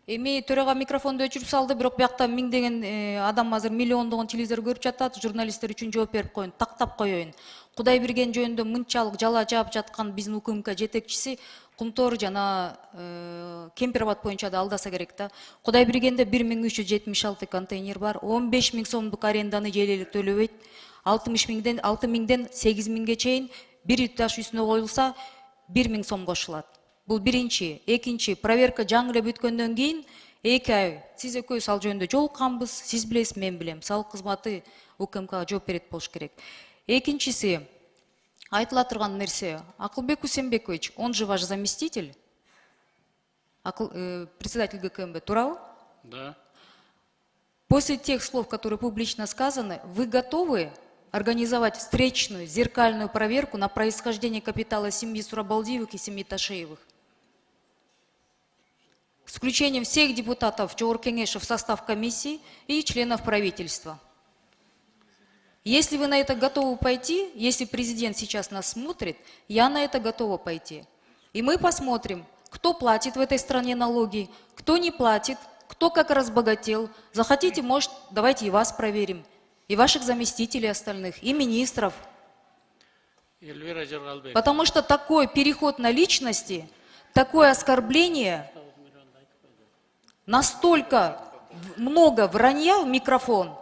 Эми төрага микрофонду өчүрүп салды, бирок биякта миңдеген адам азыр миллиондогон телевизор көрүп жатат. Журналисттер үчүн жооп берип коеюн, тактап коеюн. Кудайберген жөнүндө мынчалык жала жаап жаткан биздин УКМК жетекчиси Кумтор жана Кемпирабад боюнча да алдаса керек да. Кудайбергенде 1376 контейнер бар, 15 000 сомдук аренданы желелик төлөбөйт. 60 миңден 8 миңге чейин бир этаж үстүнө коюлса 1 000 сом кошулат. Бул биринчи. Экинчи, проверка жаңы эле бүткөндөн кийин 2 ай сиз экөөбүз ал жөнүндө жолукканбыз, сиз билесиз, мен билем. Салык кызматы УКМКга жооп берет болуш керек. Экинчиси, айтыла турган нерсе, Акылбек Усенбекович, он же ваш заместитель, председатель ГКМБ, туурабы? Да. После тех слов, которые публично сказаны, вы готовы организовать встречную, зеркальную проверку на происхождение капитала семьи Сурабалдиевых и семьи Ташеевых? С включением всех депутатов Жогорку-Кеңеши в состав комиссии и членов правительства. Если вы на это готовы пойти, если президент сейчас нас смотрит, я на это готова пойти. И мы посмотрим, кто платит в этой стране налоги, кто не платит, кто как разбогател. Захотите, может, давайте и вас проверим, и ваших заместителей остальных, и министров. Потому что такой переход на личности, такое оскорбление, настолько много вранья в микрофон.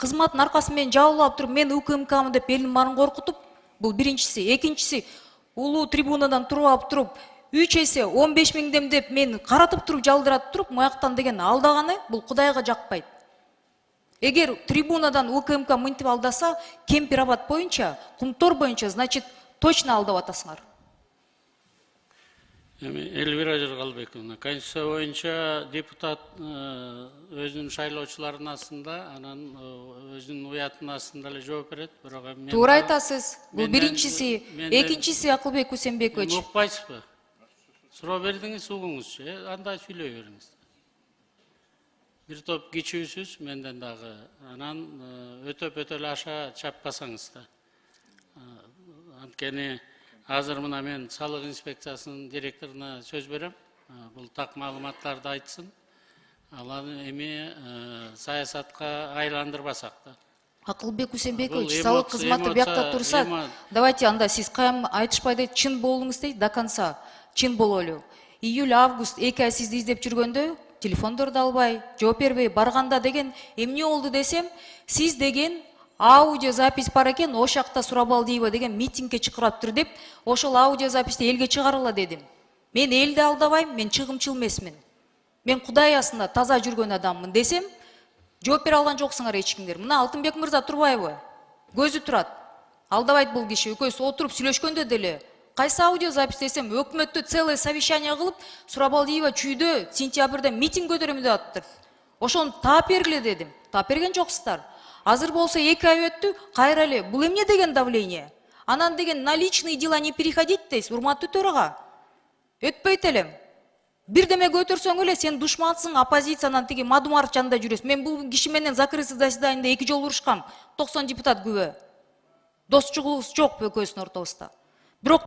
Кызматтын аркасы менен жабылып туруп, мен УКМКмын деп элдин баарын коркутуп, бул биринчиси. Экинчиси, улуу трибунадан туруп туруп, 3 эсе 15 миңдем деп мен каратып туруп, жалдырат туруп, маяктан деген алдаганы, бул Кудайга жакпайт. Эгер трибунадан УКМК мынтип алдаса, Кемпирабад боюнча, Кумтор боюнча, значит, точно алдап атасыңар. Эльвира Жыргалбековна, Конституция боюнча депутат өзүнүн шайлоочулардын астында, анан өзүнүн уятынын астында эле жооп берет. Туура айтасыз. Бул биринчиси, экинчиси Акылбек Усенбекович. Укпайсызбы? Суроо бердиңиз, угуңузчу, андай сүйлөй бериңиз. Бир топ кичүүсүз, менден дагы. Анан өтөп эле аша чаппасаңыз да. Анткени азыр мына мен салык инспекциясынын директоруна сөз берем. Бул так маалыматтарды айтсын. Аланы эми саясатка айландырбасак да. Акылбек Усенбекович, салык кызматы биякта турса, давайте анда сиз кайым айтышпай дейт, чын болуңуз дейт, до конца. Чын бололу. Июль, август 2 ай сизди издеп жүргөндө, телефондорду албай, жооп бербей, барганда деген, эмне болду десем, сиз деген аудиозапись бар экен, ошакта Сурабалдиева деген митингге чакырып тур деп, ошол аудиозаписти элге чыгарыла дедим. Мен элди алдабайм, мен чыгымчыл эмесмин. Мен Кудай астында таза жүргөн адаммын десем, жооп бере алган жоксуңар эч кимдер. Мына Алтынбек мырза турбайбы? Көзү турат. Алдабайт бул киши. Экөөбүз отуруп сүйлөшкөндө деле, кайсы аудиозапись десем, өкмөттө целое совещание кылып, Сурабалдиева чүйдө сентябрда митинг көтөрөм деп атыптыр. Ошону таап бергиле дедим. Таап берген жоксуздар. Азыр болсо 2 ай өттү, кайра эле. Бул эмне деген давление? Анан деген на личные дела не переходить дейсиз, урматтуу төрага. Өтпөйт элем. Бирдеме көтөрсөң эле сен душмансың, оппозициянан тиги Мадумаров жанында жүрөсүң. Мен бул киши менен закрытый заседаниеда 2 жолу урушкам. 90 депутат күбө. Досчугубуз жок экөөбүздүн ортобузда. Бирок